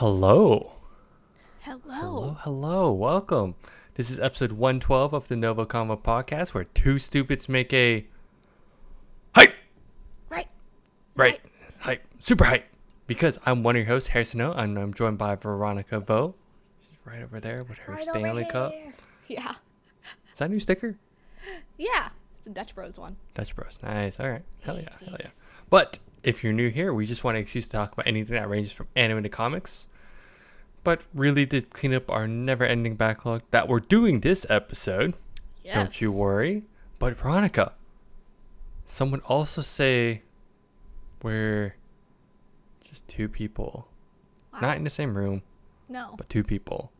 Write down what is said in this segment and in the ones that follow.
Hello. Hello. Hello. Welcome. This is episode 112 of the NgoVo Convo podcast where two stupids make a hype. Right. Right. Hype. Super hype. Because I'm one of your hosts, Harrison O, and I'm joined by Veronica Vo. She's right over there with her Right Stanley over Cup. here. Yeah. Is that a new sticker? Yeah. It's the Dutch Bros one. Dutch Bros. Nice. All right. Hell yeah. Yes, Hell yeah. yes. But if you're new here, we just want an excuse to talk about anything that ranges from anime to comics. But really to clean up our never-ending backlog that we're doing this episode. Yes. Don't you worry. But Veronica, some would also say we're just two people. Wow. Not in the same room, No. but two people.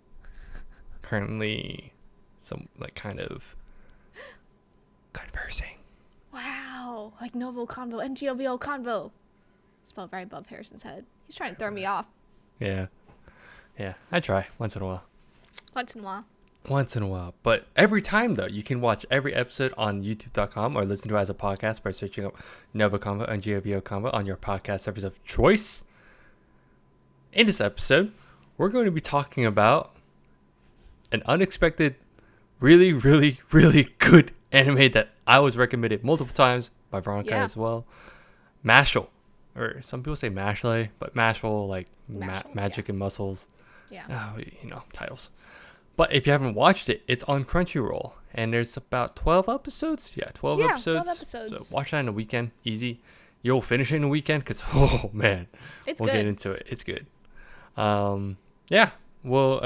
Currently kind of conversing. Wow. Like NgoVo Convo. NgoVo Convo. Spelled right above Harrison's head. He's trying to throw me off. Yeah. Yeah, I try once in a while. Once in a while. Once in a while. But every time, though, you can watch every episode on youtube.com or listen to it as a podcast by searching up NgoVo Convo and NgoVo Convo on your podcast service of choice. In this episode, we're going to be talking about an unexpected, really, really, really good anime that I was recommended multiple times by Veronica as well. Mashle. Or some people say Mashle, but Mashle, like magic and muscles. Yeah. Titles. But if you haven't watched it, it's on Crunchyroll. And there's about 12 episodes. Yeah, 12 episodes. 12 episodes. So watch that in a weekend. Easy. You'll finish it in a weekend because, oh, man. It's we'll good. get into it. It's good. Yeah. Well,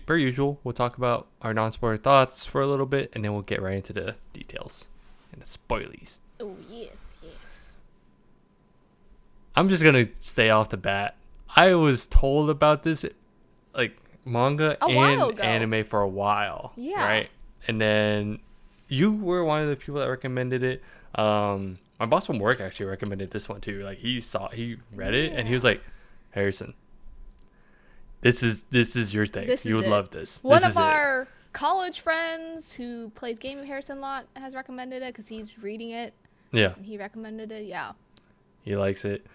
per usual, we'll talk about our non-spoiler thoughts for a little bit. And then we'll get right into the details and the spoilies. Oh, yes, yes. I'm just going to stay off the bat. I was told about this manga and anime for a while. Yeah. Right? And then you were one of the people that recommended it. My boss from work actually recommended this one too. Like he read it and he was like, Harrison, this is your thing. You would love this. One of our college friends who plays Game of Harrison a lot has recommended it because he's reading it. Yeah. And he recommended it. Yeah. He likes it.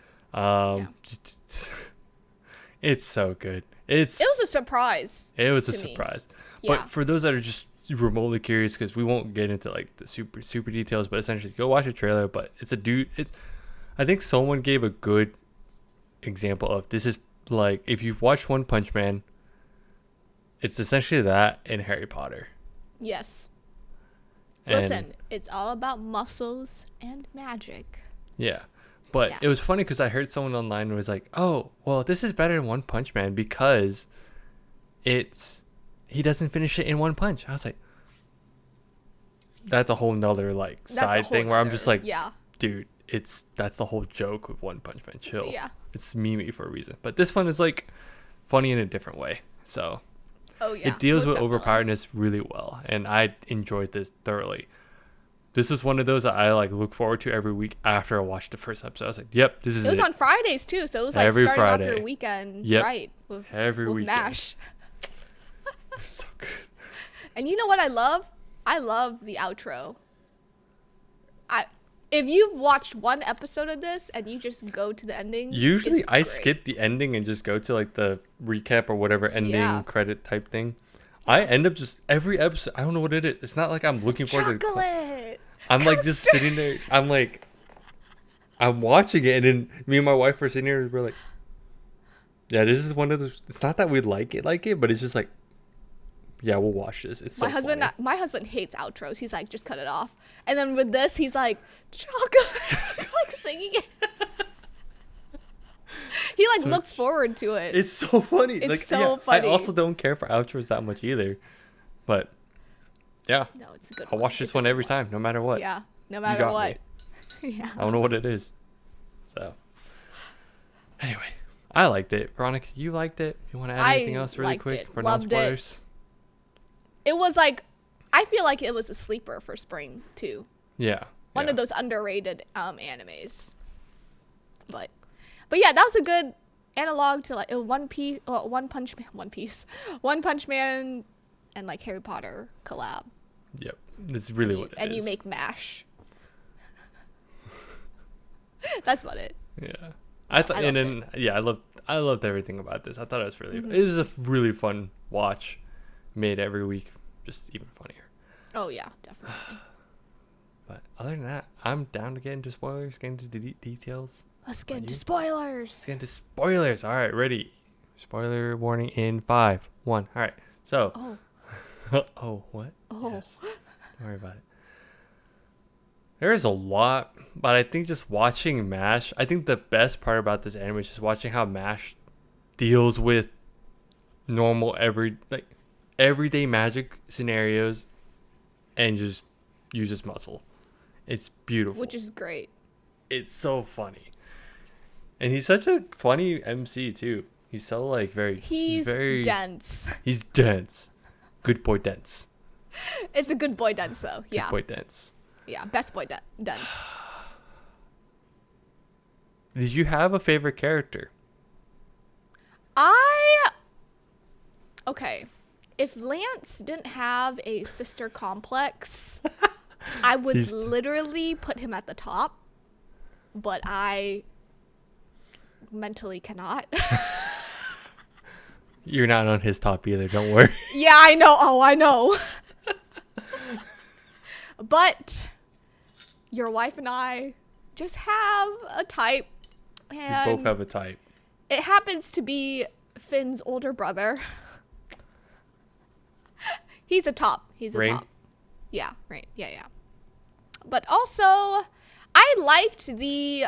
It's so good. It was a surprise. It was a surprise. Yeah. But for those that are just remotely curious, because we won't get into like the super details, but essentially go watch a trailer. But it's a dude. I think someone gave a good example of this is like if you've watched One Punch Man, it's essentially that in Harry Potter. Yes. And listen, it's all about muscles and magic. Yeah. But it was funny because I heard someone online was like, oh, well, this is better than One Punch Man because he doesn't finish it in one punch. I was like, that's a whole nother side thing where I'm just like, dude, that's the whole joke with One Punch Man. Chill. Yeah. It's memey for a reason. But this one is funny in a different way. So it deals with overpoweredness really well. And I enjoyed this thoroughly. This is one of those that I look forward to every week after I watched the first episode. I was like, "Yep, this is it." It was on Fridays too, so it was every starting Friday. off your weekend, right? Every with weekend. MASH. So good. And you know what I love? I love the outro. If you've watched one episode of this and you just go to the ending, usually I skip the ending and just go to the recap or whatever ending credit type thing. I end up just every episode. I don't know what it is. It's not like I'm looking forward to chocolate. I'm just sitting there. I'm watching it, and then me and my wife are sitting here. We're like, yeah, this is one of those. It's not that we like it, but it's just yeah, we'll watch this. It's my husband hates outros. He's like, just cut it off. And then with this, he's like, chocolate. He's singing it. He looks forward to it. It's so funny. It's so funny. I also don't care for outros that much either, but yeah. No, it's a good. I'll watch this one every time, no matter what. Yeah, no matter what. Yeah. I don't know what it is. So anyway, I liked it. Veronica, you liked it? You want to add anything else really quick for non-spoilers? It was I feel like it was a sleeper for spring too. Yeah. One of those underrated animes. But yeah, that was a good analog to One Punch Man and Harry Potter collab. Yep. That's really what it is. And you make MASH. That's about it. Yeah. I thought, and loved then yeah, I loved everything about this. I thought it was really, Mhm. it was a really fun watch, made every week just even funnier. Oh yeah, definitely. But other than that, I'm down to get into spoilers, get into details. Let's get Are into you? spoilers. Let's get into spoilers. All right, ready? Spoiler warning in 5, 1. All right. So, Oh, oh, what? oh. Yes. Don't worry about it. There is a lot, but I think just watching MASH, I think the best part about this anime is just watching how MASH deals with normal everyday magic scenarios and just uses muscle. It's beautiful. Which is great. It's so funny. And he's such a funny MC too. He's so like He's very dense. He's dense. Good boy dense. It's a good boy dense though. Good Yeah. boy dense. Yeah. Best boy dense. Did you have a favorite character? Okay. If Lance didn't have a sister complex, I would He's- literally put him at the top. But I mentally cannot. You're not on his top either, don't worry. Yeah, I know. Oh, I know. But your wife and I just have a type. We And both have a type. it happens to be Finn's older brother. He's a top. He's a Rain? top. Yeah, right. Yeah. But also, I liked the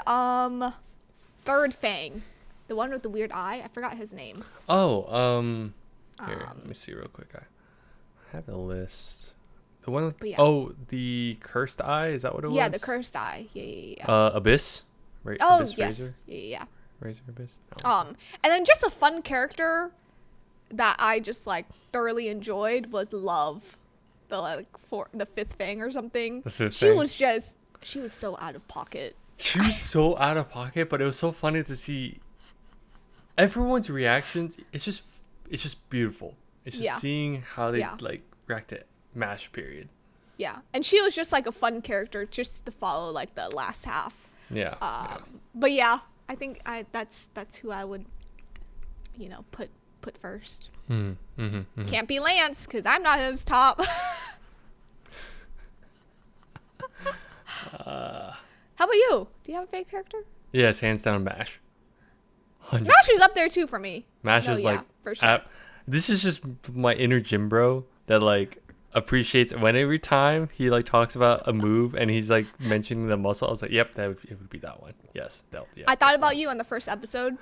third Fang. The one with the weird eye. I forgot his name. Oh, here, let me see real quick. I have a list. The one with, But yeah. oh, the cursed eye, is that what it was? Yeah, the cursed eye. Yeah. Abyss? Right? Oh, Abyss yes. Razor? Yeah. Razor Abyss? Oh. And then just a fun character that I just like thoroughly enjoyed was Love, the fifth Fang or something. The fifth She Fang. was so out of pocket. She was so out of pocket, but it was so funny to see everyone's reactions. It's just beautiful. It's just Yeah. seeing how they Yeah. like react to MASH period. Yeah, and she was just like a fun character just to follow like the last half. Yeah. But yeah, I think that's who I would, put first. Mm-hmm. Can't be Lance because I'm not his top. How about you? Do you have a fake character? Yes, hands down MASH. 100%. Mash is up there too for me. MASH No, is yeah, like for sure. this is just my inner gym bro that like appreciates when every time he like talks about a move and he's like mentioning the muscle. I was like, yep, it would be that one. Yes, yeah. I thought about you on the first episode,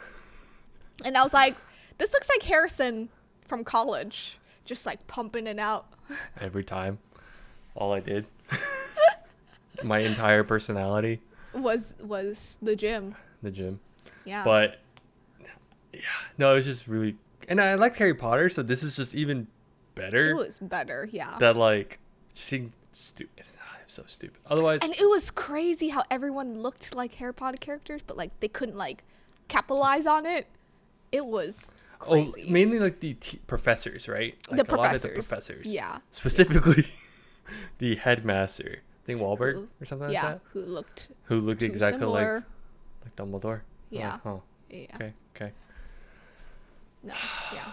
and I was like, this looks like Harrison from college, just like pumping it out. Every time, all I did, my entire personality, Was the gym. the gym. Yeah. But yeah, no, it was just really, and I liked Harry Potter, so this is just even better. It was better, yeah. That like seeing stupid. I'm so stupid. Otherwise, And it was crazy how everyone looked like Harry Potter characters, but like they couldn't like capitalize on it. It was crazy. mainly like the professors, right? Like The a lot of the professors. professors. Yeah. Specifically, the headmaster. I think Wahlberg Who- or something yeah, like that. who looked Who looked too exactly similar. like Dumbledore. Yeah. Oh, Yeah. okay. No. Yeah.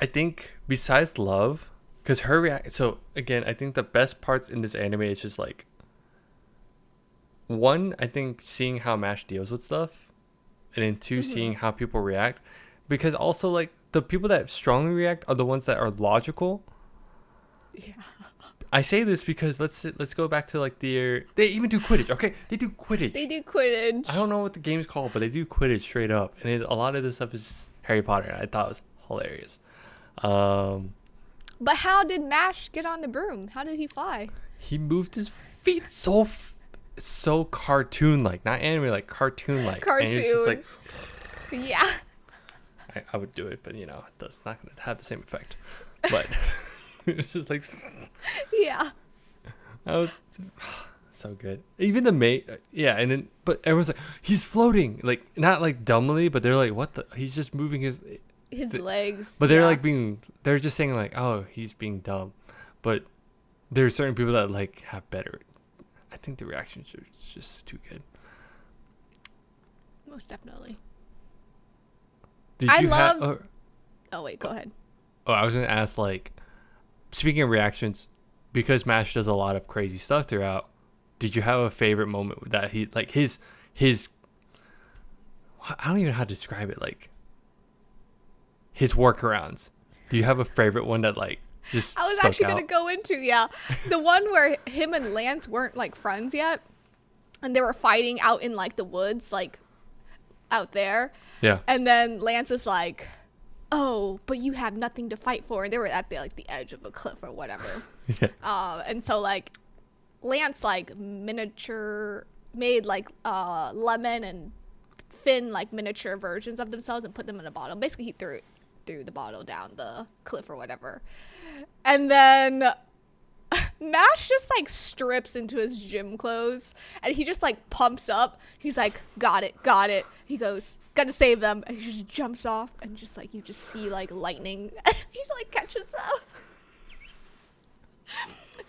I think besides love, because her react. So again, I think the best parts in this anime is just like one. I think seeing how MASH deals with stuff, and then 2 seeing how people react, because also like the people that strongly react are the ones that are logical. Yeah. I say this because let's go back to like they even do Quidditch. Okay, they do Quidditch. They do Quidditch. I don't know what the game's called, but they do Quidditch straight up, and a lot of this stuff is just Harry Potter. And I thought it was hilarious. But how did Mash get on the broom? How did he fly? He moved his feet so cartoon like, not anime, like cartoon like. And he was just like, Yeah. I would do it, but that's not gonna have the same effect. But it's just like, Yeah. that was so good. Even the mate, yeah, and then but everyone's like, he's floating, like not like dumbly, but they're like, what the? He's just moving his Legs. But they're yeah. like they're just saying like, oh, he's being dumb. But there are certain people that like have better. I think the reactions are just too good. most definitely. Did I you love. have? Oh wait, go ahead. Oh, I was gonna ask, like, speaking of reactions, because Mash does a lot of crazy stuff throughout. Did you have a favorite moment that he like his? I don't even know how to describe it. Like his workarounds. Do you have a favorite one that like just I was stuck actually out? gonna go into the one where him and Lance weren't like friends yet, and they were fighting out in like the woods, like out there. Yeah. And then Lance is like, "Oh, but you have nothing to fight for." And they were at the edge of a cliff or whatever. Yeah. And so like Lance like made like Lemon and Finn like miniature versions of themselves and put them in a bottle. Basically, he threw the bottle down the cliff or whatever. And then Mash just like strips into his gym clothes and he just like pumps up. He's like, got it. He goes, gotta save them. And he just jumps off and just like, you just see like lightning. And he like catches them.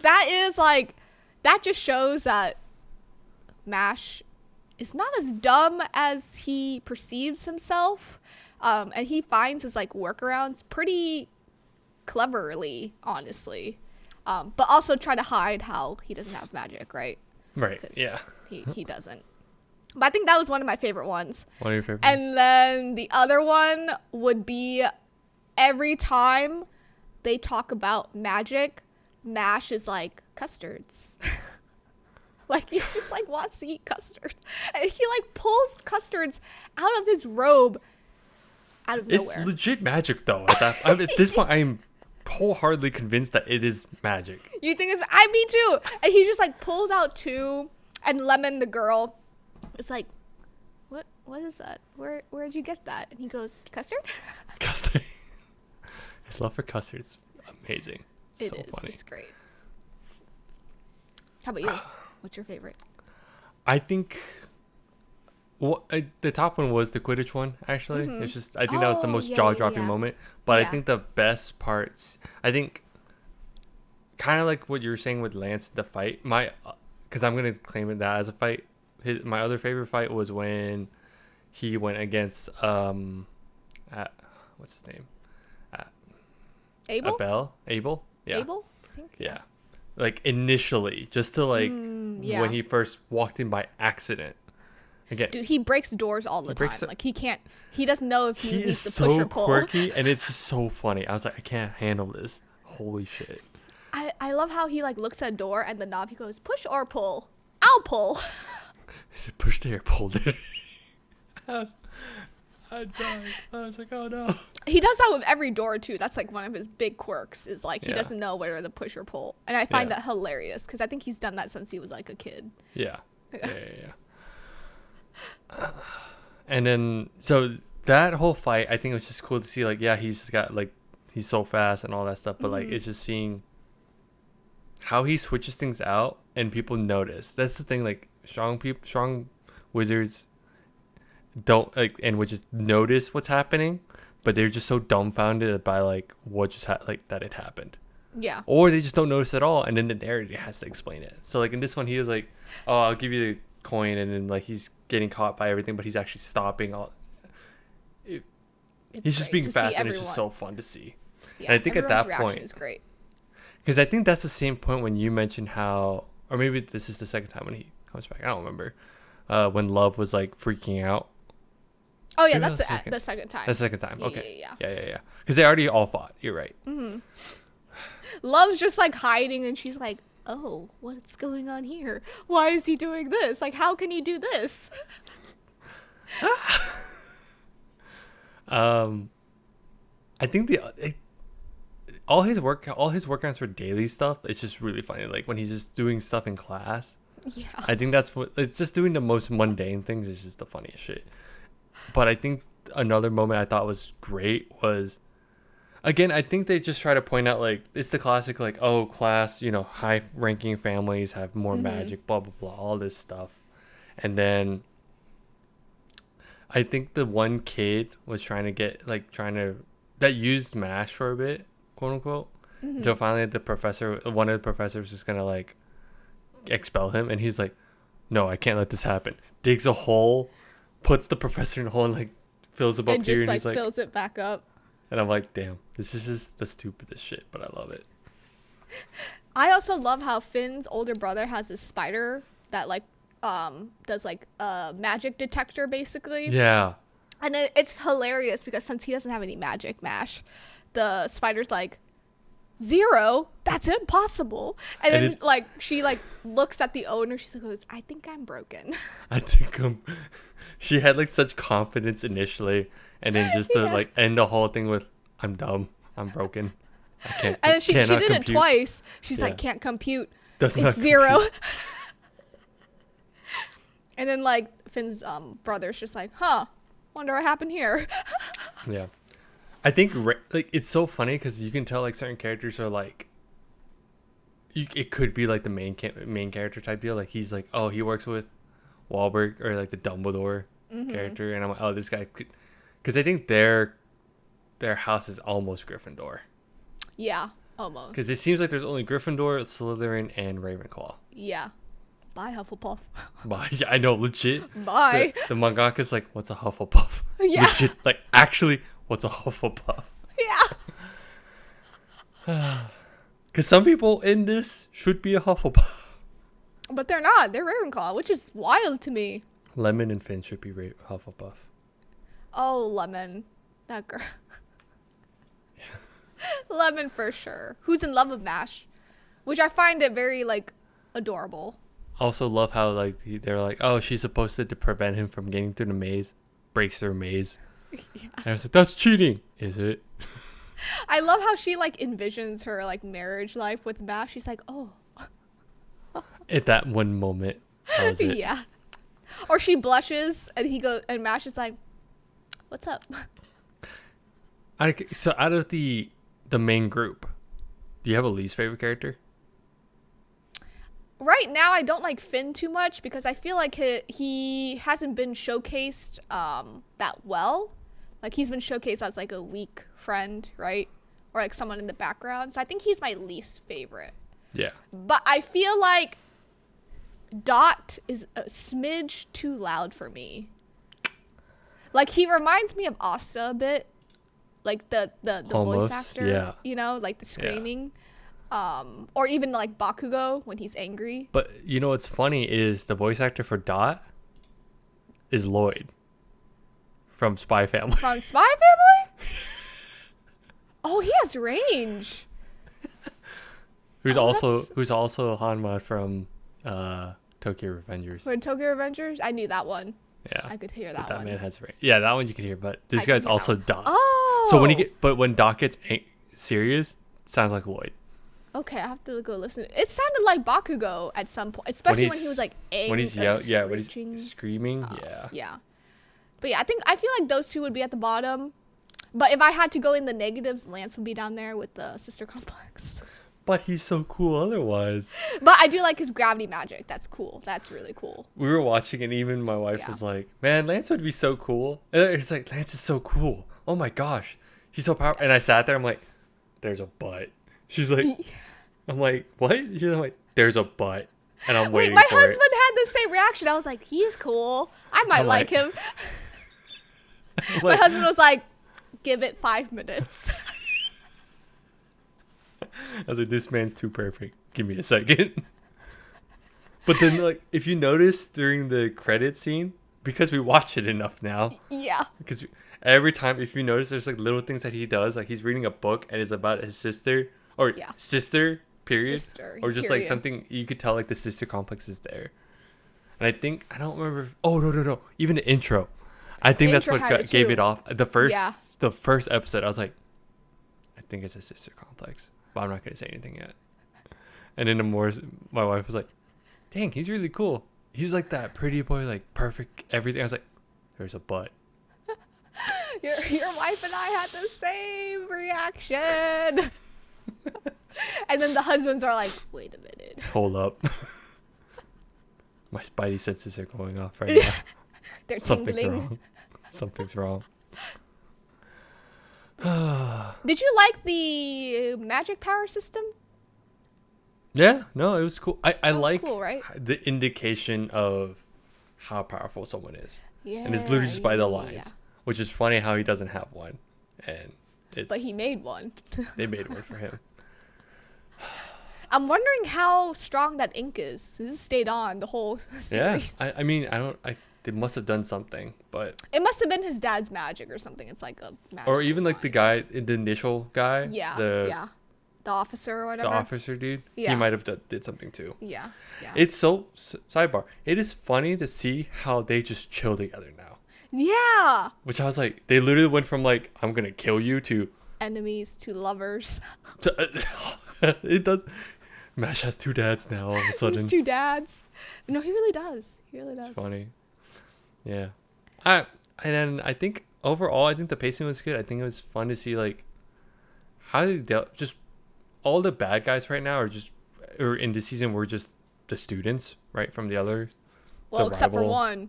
That is like, that just shows that Mash is not as dumb as he perceives himself. And he finds his like workarounds pretty cleverly, honestly. But also try to hide how he doesn't have magic, right? Right. Yeah. He doesn't. But I think that was one of my favorite ones. One of your favorite ones? And then the other one would be every time they talk about magic, Mash is like, custards. Like, he just like wants to eat custards. And he like pulls custards out of his robe out of nowhere. It's legit magic, though. At this point, I am wholeheartedly convinced that it is magic. You think it's... me too. And he just like pulls out two, and Lemon, the girl, is like, what is that? Where'd you get that? And he goes, custard? Custard. His love for custard is amazing. It So is. funny. It's great. How about you? What's your favorite? I think the top one was the Quidditch one, actually. Mhm. It's just, I think that was the Oh, most yeah, jaw-dropping yeah. moment. But Yeah. I think the best parts, I think, kind of like what you were saying with Lance, the fight, because I'm going to claim it that as a fight. My other favorite fight was when he went against, what's his name? Abel? Abel? Yeah. Abel? I think. Yeah. Like initially, just to like yeah. when he first walked in by accident. Again, Dude, he breaks doors all the time. Like he doesn't know if he he is needs to push so or pull. quirky, and it's just so funny. I was like, I can't handle this. Holy shit. I love how he like looks at a door and the knob, he goes, push or pull? I'll pull. He said, push there, pull there. I died. I was like, oh no. He does that with every door too. That's like one of his big quirks is like he Yeah. doesn't know whether to push or pull. And I find Yeah. that hilarious because I think he's done that since he was like a kid. Yeah. And then, so that whole fight, I think it was just cool to see, like, yeah, he's got, like, he's so fast and all that stuff, but, like, it's just seeing how he switches things out and people notice. That's the thing, like, strong wizards don't, like, and would just notice what's happening, but they're just so dumbfounded by, like, what just like, that it happened. Yeah. Or they just don't notice at all, and then the narrator has to explain it. So, like, in this one, he was like, oh, I'll give you the coin, and then, like, he's getting caught by everything, but he's actually stopping all. He's just being fast, and it's just so fun to see. Yeah, and I think at that reaction point, is great. because I think that's the same point when you mentioned how, or maybe this is the second time when he comes back. I don't remember. When Love was like freaking out. Oh yeah, Maybe that's the second time. That's the second time. Yeah, Okay. yeah. Yeah. Because they already all fought. You're right. Mm-hmm. Love's just like hiding, and she's like, "Oh, what's going on here? Why is he doing this? Like, how can he do this?" I think all his workouts for daily stuff, it's just really funny. Like when he's just doing stuff in class. Yeah. I think that's what it's just doing the most mundane things is just the funniest shit. But I think another moment I thought was great was, again, I think they just try to point out, like, it's the classic, like, oh, class, high ranking families have more magic, blah blah blah, all this stuff. And then I think the one kid was that used MASH for a bit, quote unquote. Until finally one of the professors was just gonna like expel him, and he's like, no, I can't let this happen. Digs a hole, puts the professor in a hole and like fills him up and here, just and like he's like, fills it back up. and I'm like, damn, this is just the stupidest shit, but I love it. I also love how Finn's older brother has this spider that like does like a magic detector basically. Yeah. And it's hilarious because since he doesn't have any magic, Mash, the spider's like, 0? That's impossible. And then like she like looks at the owner, she goes, I think I'm broken. I think she had like such confidence initially, and then just to like end the whole thing with, I'm dumb, I'm broken, I can't. And she did compute. it twice. She's like, can't compute. Does not It's 0. compute. And then like Finn's brother's just like, wonder what happened here. Yeah. I think like it's so funny because you can tell like certain characters are like, it could be like the main character type deal. Like he's like, oh, he works with Wahlberg, or like the Dumbledore character, and I'm like, oh, this guy could, because I think their house is almost Gryffindor. Yeah, almost. Because it seems like there's only Gryffindor, Slytherin, and Ravenclaw. Yeah. Bye, Hufflepuff. Bye. Yeah, I know, legit. Bye. The mangaka's like, what's a Hufflepuff? Yeah. Legit, like actually, what's a Hufflepuff? Yeah. Because some people in this should be a Hufflepuff. But they're not. They're Ravenclaw, which is wild to me. Lemon and Finn should be Hufflepuff. Oh, Lemon. That girl. Lemon for sure. Who's in love with Mash. Which I find it very, like, adorable. Also love how, like, they're like, oh, she's supposed to prevent him from getting through the maze. Breaks through a maze. Yeah. And I was like, that's cheating. Is it? I love how she, like, envisions her, like, marriage life with Mash. She's like, oh. At that one moment. That was it. Yeah. Or she blushes and Mash is like, what's up? So out of the main group, do you have a least favorite character? Right now, I don't like Finn too much because I feel like he hasn't been showcased that well. Like, he's been showcased as, like, a weak friend, right? Or, like, someone in the background. So I think he's my least favorite. Yeah. But I feel like Dot is a smidge too loud for me. Like, he reminds me of Asta a bit. Like, the Almost, voice actor. yeah. You know, like, the screaming. Yeah. Or even, like, Bakugo when he's angry. But, you know what's funny is the voice actor for Dot is Lloyd from Spy Family. From Spy Family? Oh, he has range. Who's also Hanma from Tokyo Revengers. For Tokyo Revengers? I knew that one. Yeah. I could hear that that one. man has range. Yeah, that one you can hear, but this I guy's can hear also that Dot. Oh. So when Dot gets serious, it sounds like Lloyd. Okay, I have to go listen. It sounded like Bakugo at some point, especially when he was like angry. When he's when he's screaming, yeah. Yeah. But yeah, I feel like those two would be at the bottom. But if I had to go in the negatives, Lance would be down there with the sister complex. But he's so cool otherwise. But I do like his gravity magic. That's cool. That's really cool. We were watching, and even my wife was like, man, Lance would be so cool. And it's like, Lance is so cool. Oh my gosh. He's so powerful. And I sat there, I'm like, there's a butt. She's like, I'm like, what? She's like, there's a butt. And I'm waiting my for it. husband had the same reaction. I was like, he's cool. I might like him. My husband was like, give it 5 minutes. I was like, this man's too perfect. Give me a second. But then, like, if you notice during the credit scene, because we watch it enough now. Yeah. Because every time, if you notice, there's like little things that he does. Like he's reading a book and it's about his sister or sister, period. Sister, or just period. like something you could tell like the sister complex is there. And I don't remember. Oh, no. Even the intro. I think that's what gave it off. The first episode, I was like, I think it's a sister complex. But I'm not going to say anything yet. And then my wife was like, dang, he's really cool. He's like that pretty boy, like perfect everything. I was like, there's a butt. Your wife and I had the same reaction. And then the husbands are like, wait a minute. Hold up. My spidey senses are going off right now. They're tingling. Wrong. Something's wrong. Did you like the magic power system? Yeah, no, it was cool. I like cool, right? the indication of how powerful someone is. Yeah. And it's literally just by the yeah, lines, yeah. which is funny how he doesn't have one. And it's But he made one. they made one for him. I'm wondering how strong that ink is. This stayed on the whole Yeah, series. I mean, they must have done something, but It must have been his dad's magic or something. It's like a magic. or even like the guy, the initial guy, Yeah. the Yeah. The officer or whatever. the officer dude, Yeah. he might have did something too. Yeah. Yeah. It's so sidebar. It is funny to see how they just chill together now. Yeah. Which I was like, they literally went from like I'm gonna kill you to, Enemies to lovers. it does. Mash has two dads now. All of a sudden, His two dads. No, he really does. He really does. it's funny. Yeah, and then I think overall, I think the pacing was good. I think it was fun to see like how they just all the bad guys right now are just or in the season were just the students right from the others. Well, the except for rival. one.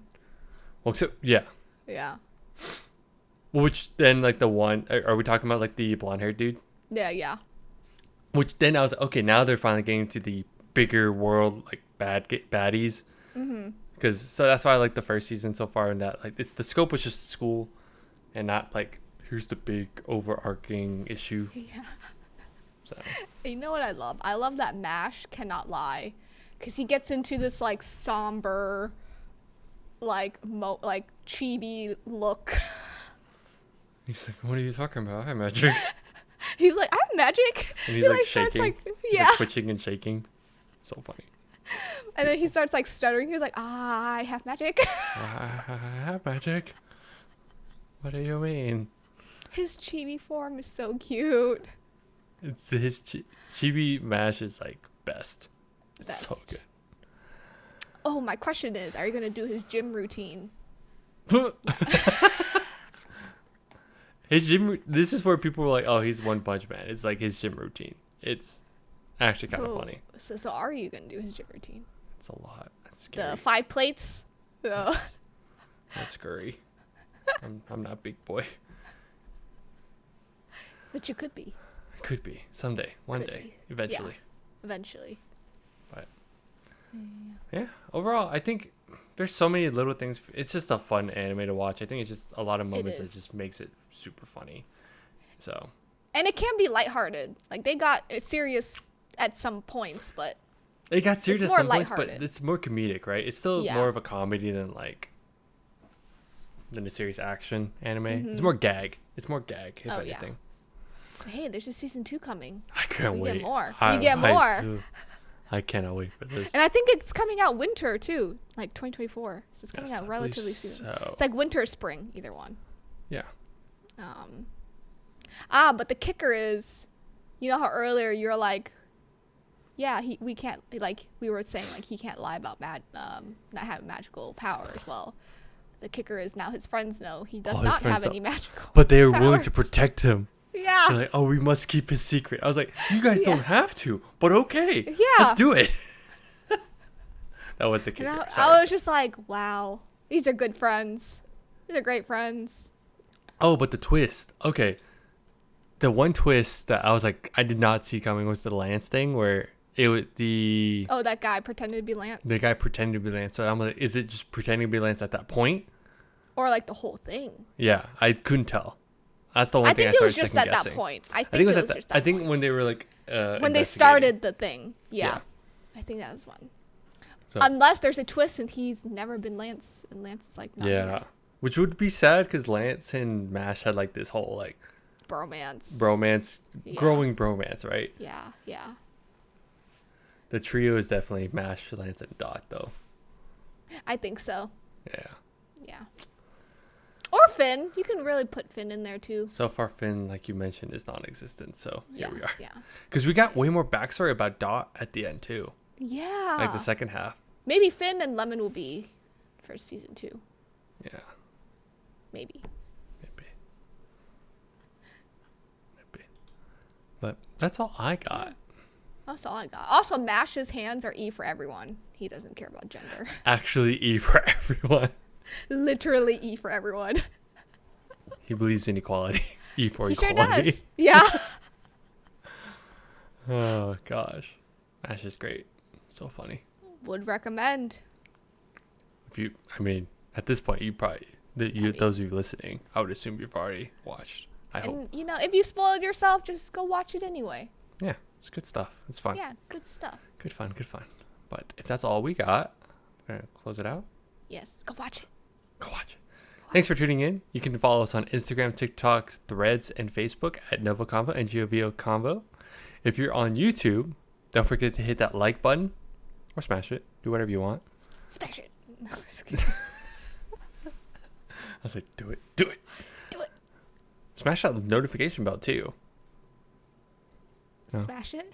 Well, except yeah. Yeah. Which then like the one are we talking about like the blonde haired dude? Yeah. Yeah. Which then I was like, okay, now they're finally getting to the bigger world like baddies. Mm-hmm. Because so that's why I like the first season so far. In that like it's the scope was just school, and not like here's the big overarching issue. Yeah. So You know what I love? I love that Mash cannot lie, because he gets into this like somber, like chibi look. he's like, what are you talking about? I have magic. He's like, I have magic. And he's He, like starts, shaking. like, He's yeah. like twitching and shaking. So funny. And then he starts like stuttering. He's like, I have magic. I have magic. What do you mean? His chibi form is so cute. It's his chibi mash is like best. It's so Best. good. Oh, my question is, are you gonna do his gym routine? His gym. This is where people were like, "Oh, he's One Punch Man." It's like his gym routine. It's actually kind of funny. So are you gonna do his gym routine? It's a lot. That's scary. The 5 plates. That's scary. I'm not big boy. But you could be. Could be someday, one Could day, be. eventually. Eventually. But yeah, overall, I think there's so many little things. It's just a fun anime to watch. I think it's just a lot of moments that is. just makes it super funny. So And it can be lighthearted. Like they got serious at some points, but it got serious It's at more some points, but lighthearted. it's more comedic, right? It's still Yeah. more of a comedy than a serious action anime. It's Mhm. more gag. It's more gag, if Oh, yeah. anything. hey, there's a season 2 coming. I can't We wait. get more. I, We get more. I cannot wait for this. And I think it's coming out winter too, like 2024. So it's coming Yes, out I believe relatively soon. so. It's like winter or spring, either one. Yeah. But the kicker is, you know how earlier you're like, yeah, we can't, like we were saying, like he can't lie about not having magical powers. Well, the kicker is now his friends know he does Oh, his not friends have know. any magical. But they are willing to powers. protect him. Yeah. They're like, oh, we must keep his secret. I was like, you guys Yeah. don't have to, but okay. Yeah. Let's do it. That was the kicker. And I Sorry. was just like, wow, these are good friends. These are great friends. Oh, but the twist. Okay. The one twist that I was like, I did not see coming was the Lance thing where it was Oh, that guy pretended to be Lance. the guy pretending to be Lance. So I'm like, is it just pretending to be Lance at that point? Or like the whole thing. Yeah, I couldn't tell. That's the one I thing I think it was started just at second that guessing. point. I I think think it was it at was that. just I that think point. when they were like When they investigating. started the thing. Yeah. Yeah. I think that was one. So, Unless there's a twist and he's never been Lance, and Lance is like not yeah, here. which would be sad because Lance and Mash had like this whole like Bromance. bromance, Yeah. growing bromance, right? Yeah, yeah. The trio is definitely Mash, Lance, and Dot, though. I think so. Yeah. Yeah. Or Finn. You can really put Finn in there too. So far, Finn, like you mentioned, is non-existent. So Yeah. here we are. Yeah. Because we got way more backstory about Dot at the end too, Yeah. like the second half. Maybe Finn and Lemon will be for season 2. Yeah, Maybe. maybe. But that's all I got. That's all I got. Also, Mash's hands are E for everyone. He doesn't care about gender. Actually, E for everyone. Literally E for everyone. He believes in equality. E for He sure equality. does. Yeah. Oh gosh, Ash is great. So funny. Would recommend. I mean, At this point, you probably mean- those of you listening, I would assume you've already watched. I hope. And if you spoiled yourself, just go watch it anyway. Yeah, it's good stuff. It's fun. Yeah, good stuff. Good fun. But if that's all we got, we're gonna close it out. Yes, go watch it. Go watch it. Thanks for tuning in. You can follow us on Instagram, TikTok, Threads, and Facebook at NgoVo Convo and NgoVo Convo. If you're on YouTube, don't forget to hit that like button or smash it. Do whatever you want. Smash it. No, I was like, do it. Do it. Smash that notification bell too. No. Smash it.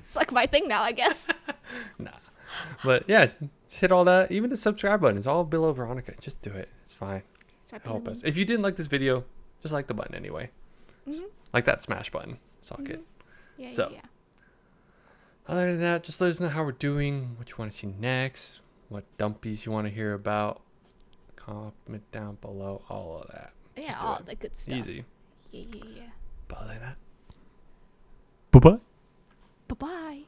It's like my thing now, I guess. Nah. But yeah, just hit all that. Even the subscribe button. It's all below Veronica. Just do it. It's fine. Help us. If you didn't like this video, just like the button anyway. Mm-hmm. Like that smash button. Suck it. Yeah, So. yeah. Other than that, just let us know how we're doing, what you want to see next, what dumpies you want to hear about. Comment down below, all of that. Yeah, Just do all it. the good stuff. Easy. Yeah. But other than that, bye-bye. Bye-bye.